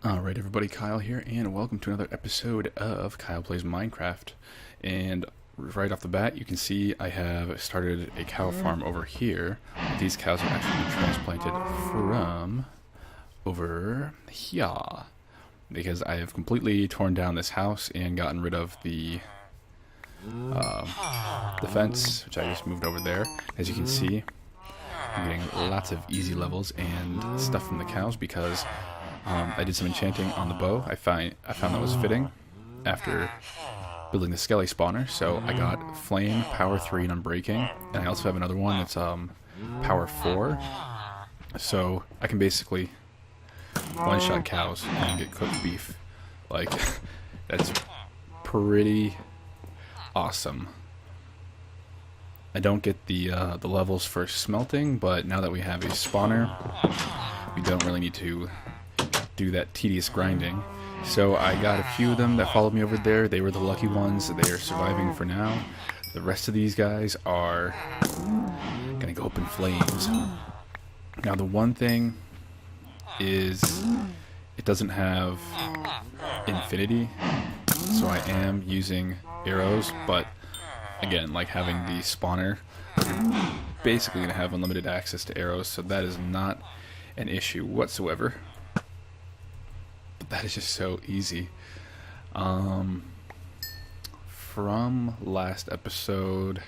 Alright everybody, Kyle here, and welcome to another episode of Kyle Plays Minecraft. And right off the bat, you can see I have started a cow farm over here. These cows are actually transplanted from over here, because I have completely torn down this house and gotten rid of the fence, which I just moved over there. As you can see, I'm getting lots of easy levels and stuff from the cows because I did some enchanting on the bow. I found that was fitting after building the skelly spawner. So I got flame, power 3, and unbreaking, and I also have another one that's power 4. So I can basically one-shot cows and get cooked beef. Like, that's pretty awesome. I don't get the levels for smelting, but now that we have a spawner, we don't really need to do that tedious grinding. So I got a few of them that followed me over there. They were the lucky ones. They are surviving for now. The rest of these guys are gonna go up in flames. Now the one thing is it doesn't have infinity, so I am using arrows, but again, like having the spawner, you're basically gonna have unlimited access to arrows, so that is not an issue whatsoever. That is just so easy. From last episode,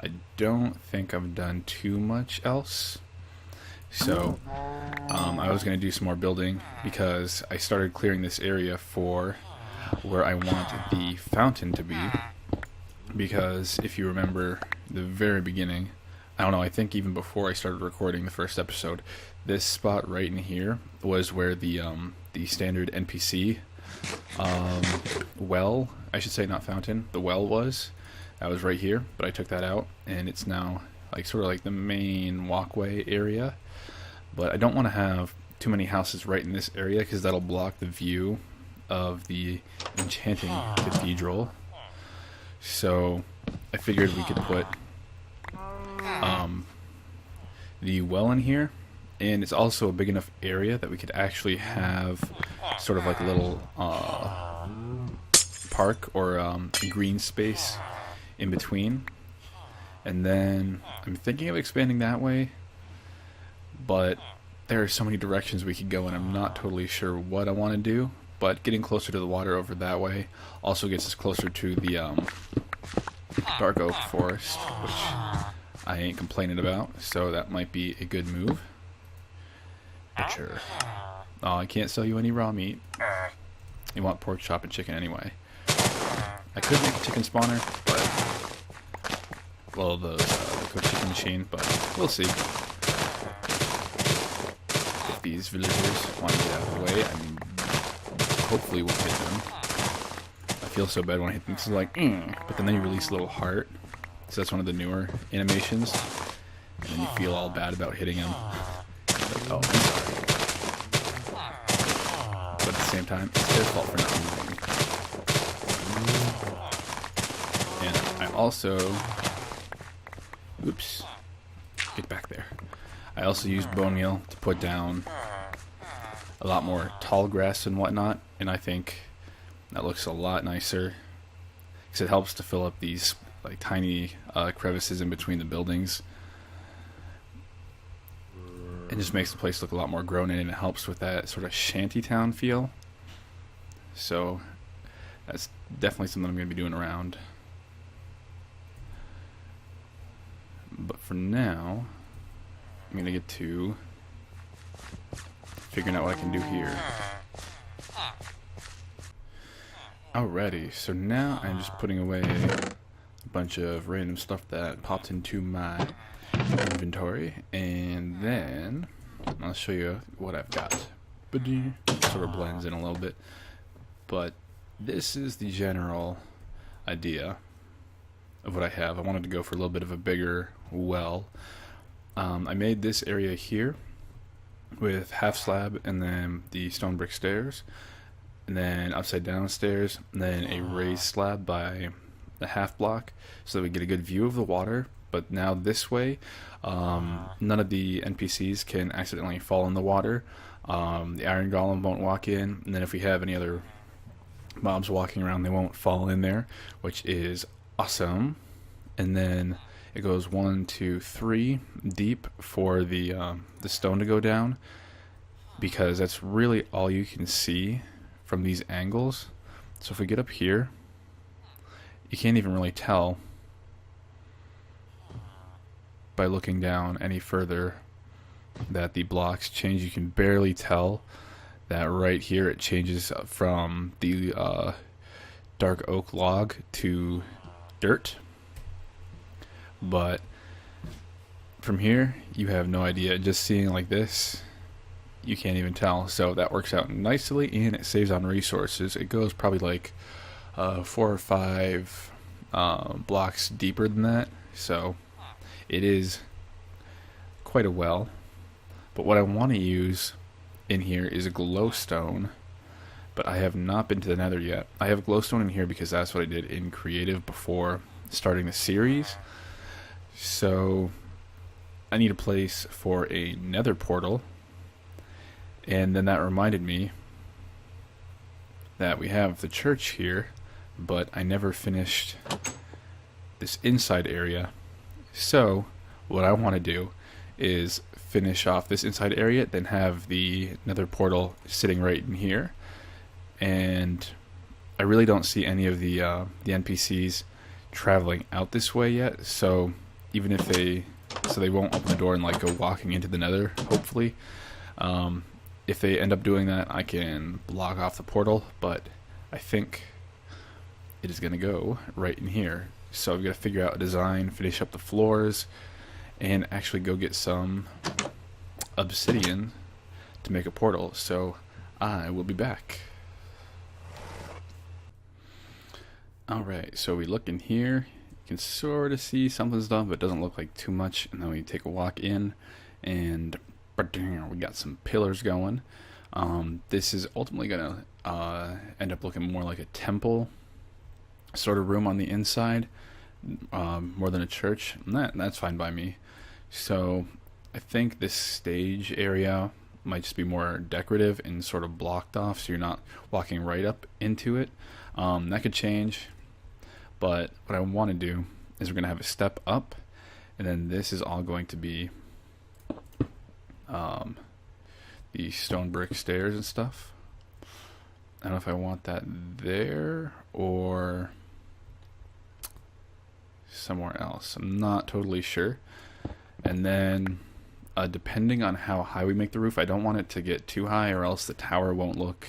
I don't think I've done too much else. So, I was going to do some more building because I started clearing this area for where I want the fountain to be. Because if you remember the very beginning, I don't know, I think even before I started recording the first episode, this spot right in here was where the standard NPC well, I should say, not fountain, the well was. That was right here, but I took that out, and it's now like sort of like the main walkway area. But I don't want to have too many houses right in this area because that'll block the view of the enchanting cathedral. So I figured we could put the well in here, and it's also a big enough area that we could actually have sort of like a little park or a green space in between. And then I'm thinking of expanding that way, but there are so many directions we could go, and I'm not totally sure what I want to do. But getting closer to the water over that way also gets us closer to the dark oak forest, which I ain't complaining about, so that might be a good move. Butcher. Oh, I can't sell you any raw meat. You want pork chop and chicken anyway. I could make a chicken spawner, but well, the cooked chicken machine, but we'll see. If these villagers want to get out of the way, I mean, hopefully we'll hit them. I feel so bad when I hit them. It's like, but then they release a little heart. So that's one of the newer animations. And then you feel all bad about hitting them. Like, oh, I'm sorry. But at the same time, it's their fault for not moving. And I also... Oops. Get back there. I also used bone meal to put down a lot more tall grass and whatnot. And I think that looks a lot nicer. Because it helps to fill up these like tiny crevices in between the buildings. It just makes the place look a lot more grown in, and it helps with that sort of shantytown feel. So that's definitely something I'm going to be doing around. But for now, I'm going to get to figuring out what I can do here. Alrighty, so now I'm just putting away a bunch of random stuff that popped into my inventory, and then I'll show you what I've got. Sort of blends in a little bit, but this is the general idea of what I have. I wanted to go for a little bit of a bigger well. I made this area here with half slab and then the stone brick stairs, and then upside down stairs, and then a raised slab by the half block so that we get a good view of the water. But now this way, none of the NPCs can accidentally fall in the water. The iron golem won't walk in, and then if we have any other mobs walking around, they won't fall in there, which is awesome. And then it goes 1, 2, 3 deep for the stone to go down, because that's really all you can see from these angles. So if we get up here, you can't even really tell by looking down any further that the blocks change. You can barely tell that right here it changes from the dark oak log to dirt, but from here you have no idea. Just seeing like this, you can't even tell. So that works out nicely, and it saves on resources. It goes probably like 4 or 5 blocks deeper than that, so it is quite a well. But what I want to use in here is a glowstone, but I have not been to the Nether yet. I have glowstone in here because that's what I did in creative before starting the series. So I need a place for a Nether portal, and then that reminded me that we have the church here, but I never finished this inside area. So what I want to do is finish off this inside area, then have the Nether portal sitting right in here. And I really don't see any of the NPCs traveling out this way yet, so even if they won't open the door and like go walking into the Nether, hopefully. If they end up doing that, I can block off the portal, but I think it is going to go right in here. So I've got to figure out a design, finish up the floors, and actually go get some obsidian to make a portal. So I will be back. Alright, so we look in here. You can sort of see something's done, but it doesn't look like too much. And then we take a walk in, and we got some pillars going. This is ultimately going to end up looking more like a temple sort of room on the inside, more than a church, and that's fine by me. So I think this stage area might just be more decorative and sort of blocked off, so you're not walking right up into it. That could change, but what I want to do is we're going to have a step up, and then this is all going to be the stone brick stairs and stuff. I don't know if I want that there or somewhere else. I'm not totally sure. And then depending on how high we make the roof, I don't want it to get too high, or else the tower won't look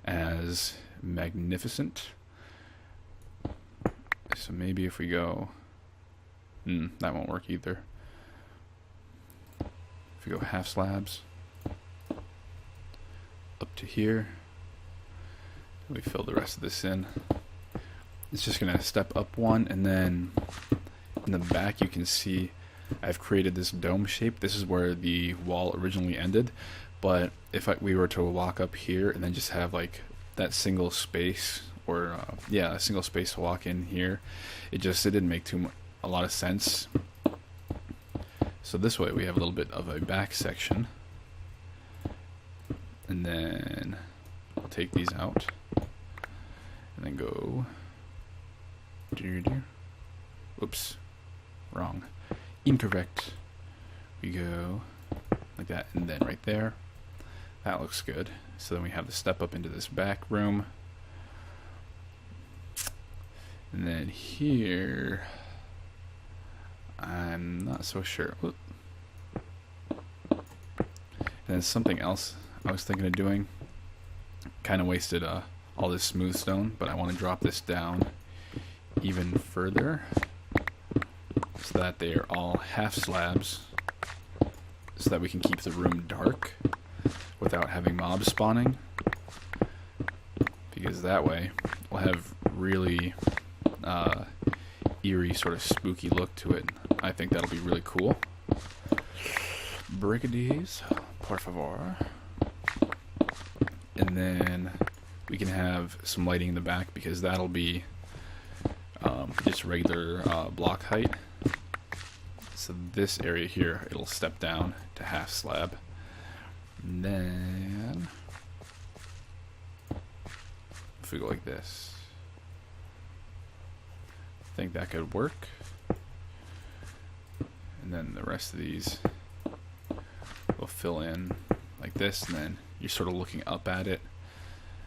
as magnificent. So maybe if we go, that won't work either. If we go half slabs up to here, we fill the rest of this in. It's just gonna step up one, and then in the back you can see I've created this dome shape. This is where the wall originally ended, but if we were to walk up here and then just have like that single space, or a single space to walk in here, it didn't make a lot of sense. So this way we have a little bit of a back section, and then I'll take these out and then go, whoops, wrong, incorrect. We go like that, and then right there, that looks good. So then we have the step up into this back room, and then here I'm not so sure. Whoop. And then something else I was thinking of doing, kind of wasted all this smooth stone, but I want to drop this down even further so that they are all half slabs, so that we can keep the room dark without having mobs spawning, because that way we'll have really eerie, sort of spooky look to it. I think that'll be really cool. Brigadis, por favor. And then we can have some lighting in the back, because that'll be just regular block height. So this area here, it'll step down to half slab. And then if we go like this, I think that could work. And then the rest of these will fill in like this, and then you're sort of looking up at it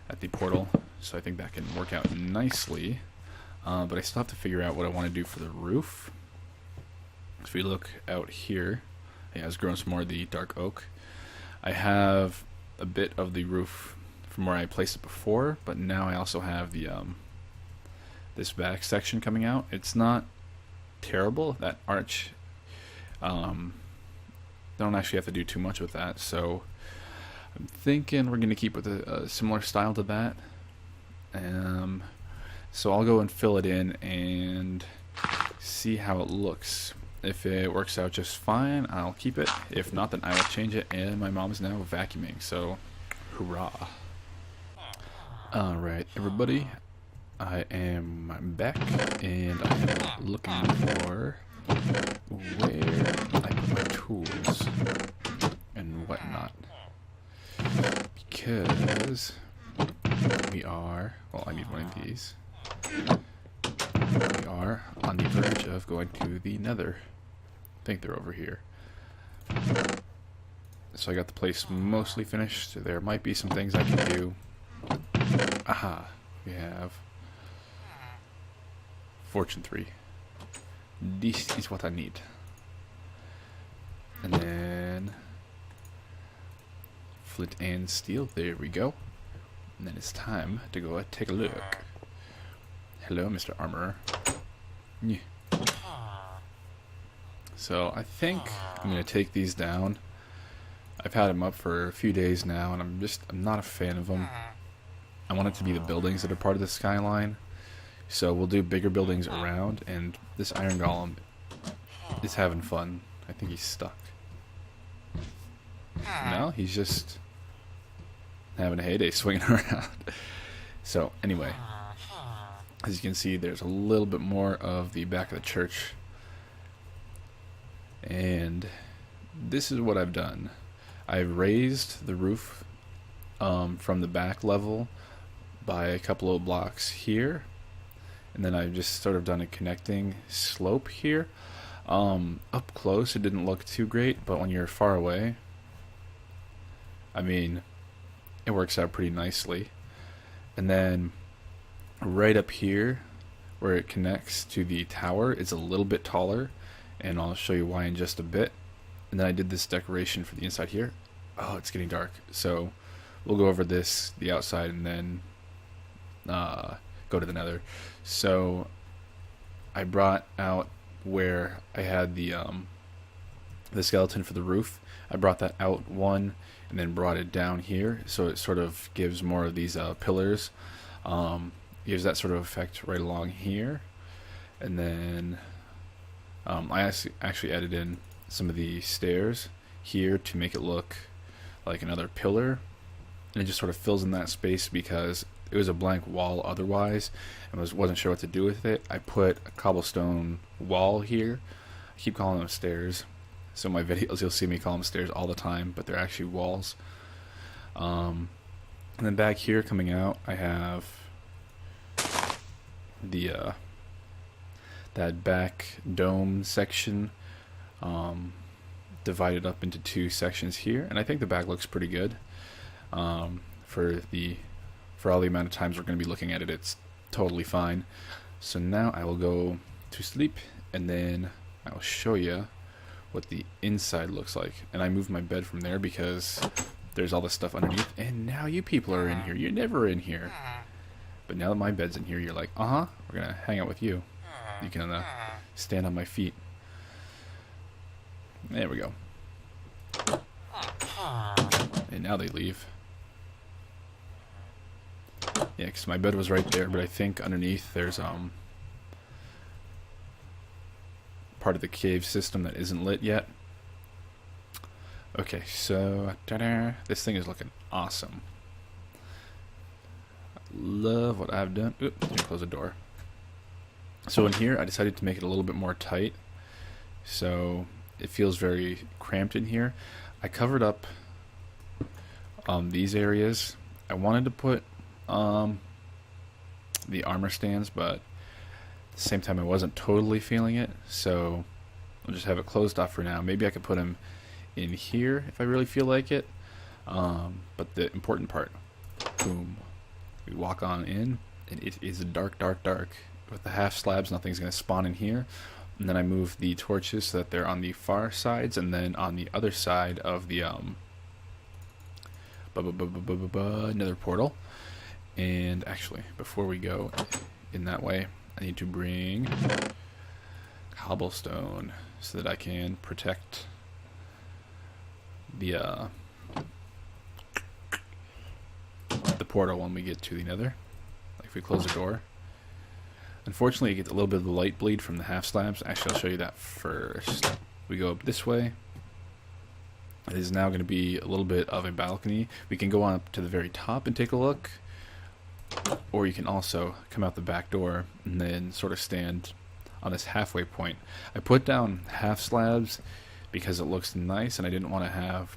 at the portal. So I think that can work out nicely. But I still have to figure out what I want to do for the roof. If we look out here, it has grown some more of the dark oak. I have a bit of the roof from where I placed it before, but now I also have the this back section coming out. It's not terrible. That arch, don't actually have to do too much with that, so I'm thinking we're going to keep with a similar style to that. So I'll go and fill it in and see how it looks. If it works out just fine, I'll keep it. If not, then I will change it. And my mom is now vacuuming, so hurrah. Alright, everybody. I am back, and I am looking for where I put my tools and whatnot. Because we are, well, I need one of these. We are on the verge of going to the Nether. I think they're over here. So I got the place mostly finished. There might be some things I can do. Aha, we have Fortune 3. This is what I need. And then flint and steel. There we go. And then it's time to go take a look. Hello, Mr. Armorer. Yeah. So I think I'm gonna take these down. I've had them up for a few days now, and I'm not a fan of them. I want it to be the buildings that are part of the skyline. So we'll do bigger buildings around, and this iron golem is having fun. I think he's stuck. No, he's just having a heyday swinging around. So anyway, as you can see, there's a little bit more of the back of the church, and this is what I've done. I've raised the roof from the back level by a couple of blocks here, and then I've just sort of done a connecting slope here. Up close it didn't look too great, but when you're far away, I mean, it works out pretty nicely. And then right up here where it connects to the tower, it's a little bit taller, and I'll show you why in just a bit. And then I did this decoration for the inside here. Oh, it's getting dark, so we'll go over this, the outside, and then go to the Nether. So I brought out where I had the skeleton for the roof. I brought that out one and then brought it down here, so it sort of gives more of these pillars. Gives that sort of effect right along here. And then I actually added in some of the stairs here to make it look like another pillar, and it just sort of fills in that space because it was a blank wall otherwise, and wasn't sure what to do with it. I put a cobblestone wall here. I keep calling them stairs, so in my videos you'll see me call them stairs all the time, but they're actually walls. And then back here coming out, I have the that back dome section divided up into two sections here, and I think the back looks pretty good. For all the amount of times we're going to be looking at it, it's totally fine. So now I will go to sleep, and then I will show you what the inside looks like. And I moved my bed from there because there's all this stuff underneath, and now you people are in here. You're never in here. But now that my bed's in here, you're like, we're going to hang out with you. You can stand on my feet. There we go. And now they leave. Yeah, because my bed was right there, but I think underneath there's part of the cave system that isn't lit yet. Okay, so this thing is looking awesome. Love what I've done. Oops, let me close the door. So in here, I decided to make it a little bit more tight, so it feels very cramped in here. I covered up these areas. I wanted to put the armor stands, but at the same time I wasn't totally feeling it, so I'll just have it closed off for now. Maybe I could put them in here if I really feel like it. But the important part, boom, we walk on in, and it is dark, dark, dark. With the half slabs, nothing's going to spawn in here. And then I move the torches so that they're on the far sides, and then on the other side of the Nether portal. And actually, before we go in that way, I need to bring cobblestone so that I can protect the portal when we get to the Nether. Like if we close the door. Unfortunately, you get a little bit of the light bleed from the half slabs. Actually, I'll show you that first. We go up this way. It is now going to be a little bit of a balcony. We can go on up to the very top and take a look. Or you can also come out the back door and then sort of stand on this halfway point. I put down half slabs because it looks nice, and I didn't want to have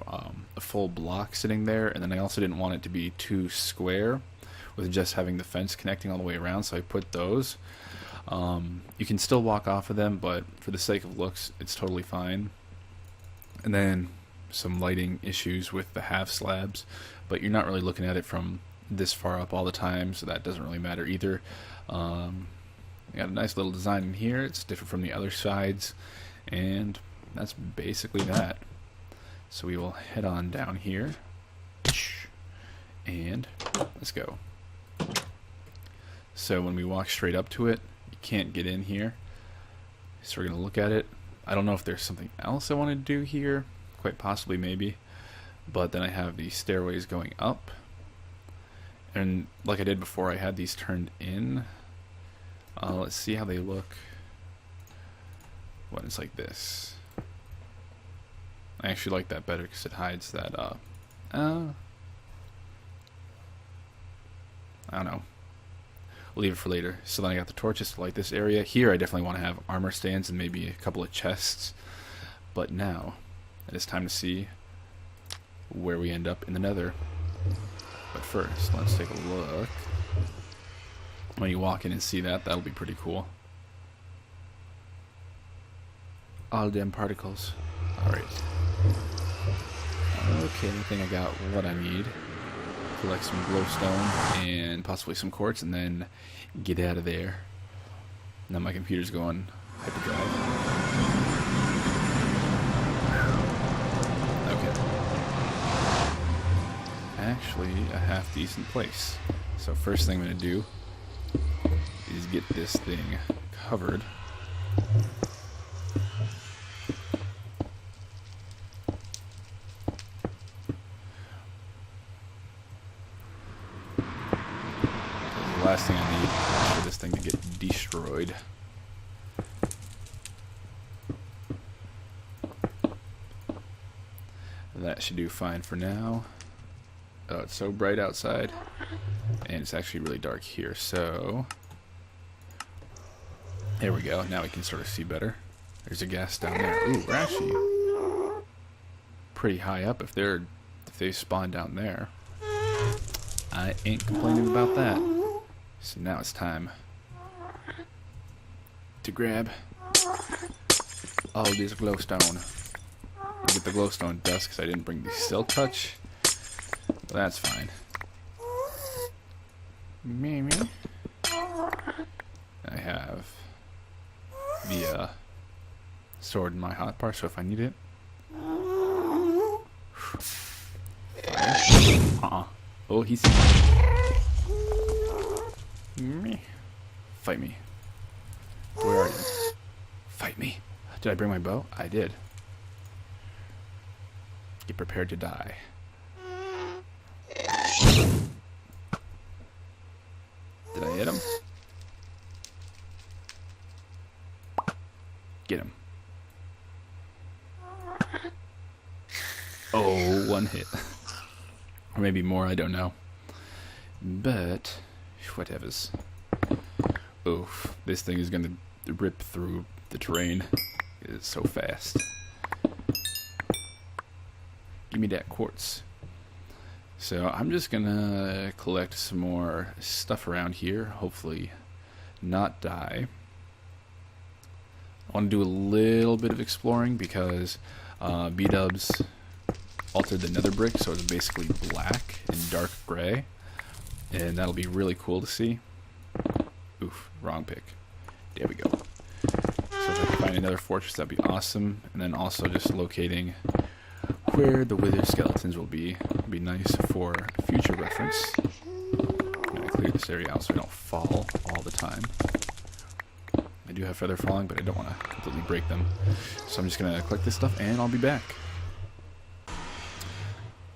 a full block sitting there, and then I also didn't want it to be too square with just having the fence connecting all the way around, so I put those. You can still walk off of them, but for the sake of looks, it's totally fine. And then some lighting issues with the half slabs, but you're not really looking at it from this far up all the time, so that doesn't really matter either. Got a nice little design in here. It's different from the other sides, and that's basically that. So we will head on down here, and let's go. So when we walk straight up to it, you can't get in here. So we're going to look at it. I don't know if there's something else I want to do here. Quite possibly, maybe. But then I have these stairways going up. And like I did before, I had these turned in. Let's see how they look when it's like this. I actually like that better because it hides that, I don't know. We'll leave it for later. So then I got the torches to light this area. Here I definitely want to have armor stands and maybe a couple of chests. But now, it is time to see where we end up in the Nether. But first, let's take a look. When you walk in and see that, that'll be pretty cool. All them particles. Alright. Okay, I think I got what I need. Collect some glowstone and possibly some quartz, and then get out of there. Now my computer's going hyperdrive. Okay. Actually, a half decent place. So first thing I'm going to do is get this thing covered. The last thing I need is for this thing to get destroyed. That should do fine for now. Oh, it's so bright outside, and it's actually really dark here, so there we go. Now we can sort of see better. There's a gas down there. Ooh, we're actually pretty high up if they spawn down there. I ain't complaining about that. So now it's time to grab all this glowstone. I'll get the glowstone dust because I didn't bring the silk touch. Well, that's fine. Maybe I have the sword in my hotbar, so if I need it. Oh, he's me. Fight me. Where are you? Fight me. Did I bring my bow? I did. Get prepared to die. Did I hit him? Get him. Oh, one hit. Or maybe more, I don't know. But, whatevers. Oof, this thing is gonna rip through the terrain. It's so fast. Give me that quartz. So I'm just gonna collect some more stuff around here, hopefully not die. I want to do a little bit of exploring because Bdubs altered the nether brick, so it's basically black and dark gray, and that'll be really cool to see. Oof, wrong pick. There we go. So if I can find another fortress, that'd be awesome. And then also just locating where the withered skeletons will be nice for future reference. I'm gonna clear this area out so I don't fall all the time. I do have feather falling, but I don't want to completely break them. So I'm just gonna collect this stuff and I'll be back.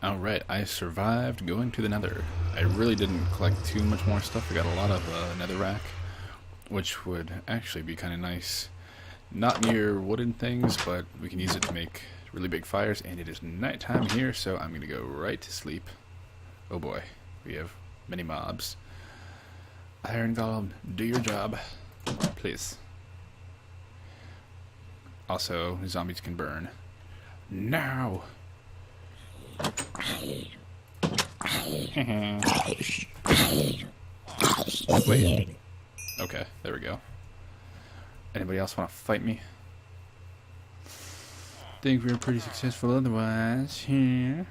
Alright, I survived going to the nether. I really didn't collect too much more stuff. I got a lot of netherrack, which would actually be kind of nice. Not near wooden things, but we can use it to make really big fires, and it is nighttime here, so I'm going to go right to sleep. Oh boy, we have many mobs. Iron Golem, do your job, please. Also, zombies can burn. Now! Wait. Okay, there we go. Anybody else want to fight me? Think we were pretty successful otherwise here.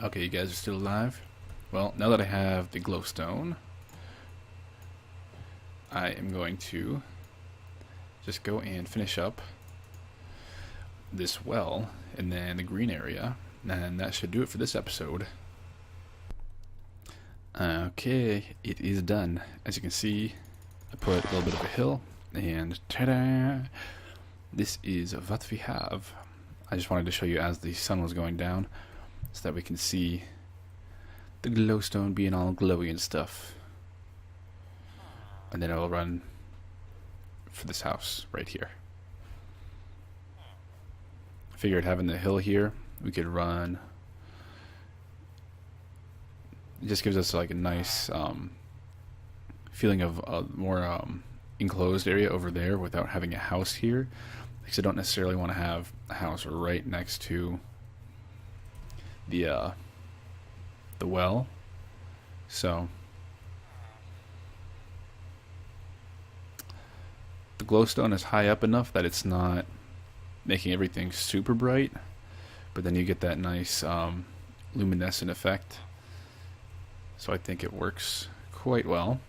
Okay, you guys are still alive? Well, now that I have the glowstone, I am going to just go and finish up this well and then the green area, and that should do it for this episode. Okay, it is done. As you can see, I put a little bit of a hill, and ta-da! This is what we have. I just wanted to show you as the sun was going down, so that we can see the glowstone being all glowy and stuff. And then I will run for this house right here. I figured having the hill here, we could run. It just gives us like a nice feeling of a more enclosed area over there without having a house here, because I don't necessarily want to have a house right next to the well. So the glowstone is high up enough that it's not making everything super bright, but then you get that nice luminescent effect. So I think it works quite well.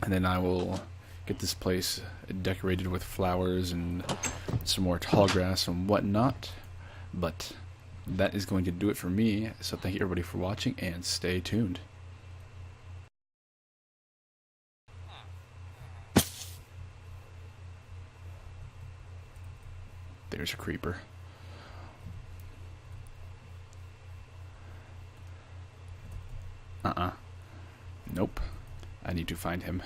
And then I will get this place decorated with flowers and some more tall grass and whatnot. But that is going to do it for me. So thank you everybody for watching, and stay tuned. There's a creeper. Nope. I need to find him.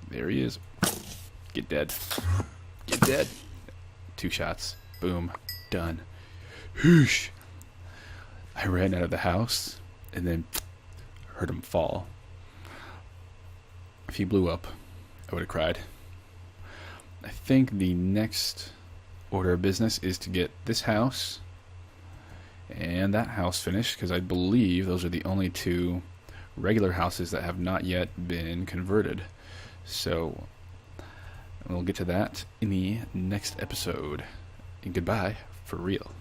There he is. Get dead. Get dead. 2 shots. Boom. Done. Whoosh. I ran out of the house and then heard him fall. If he blew up, I would have cried. I think the next order of business is to get this house and that house finished, because I believe those are the only 2 regular houses that have not yet been converted. So we'll get to that in the next episode. And goodbye for real.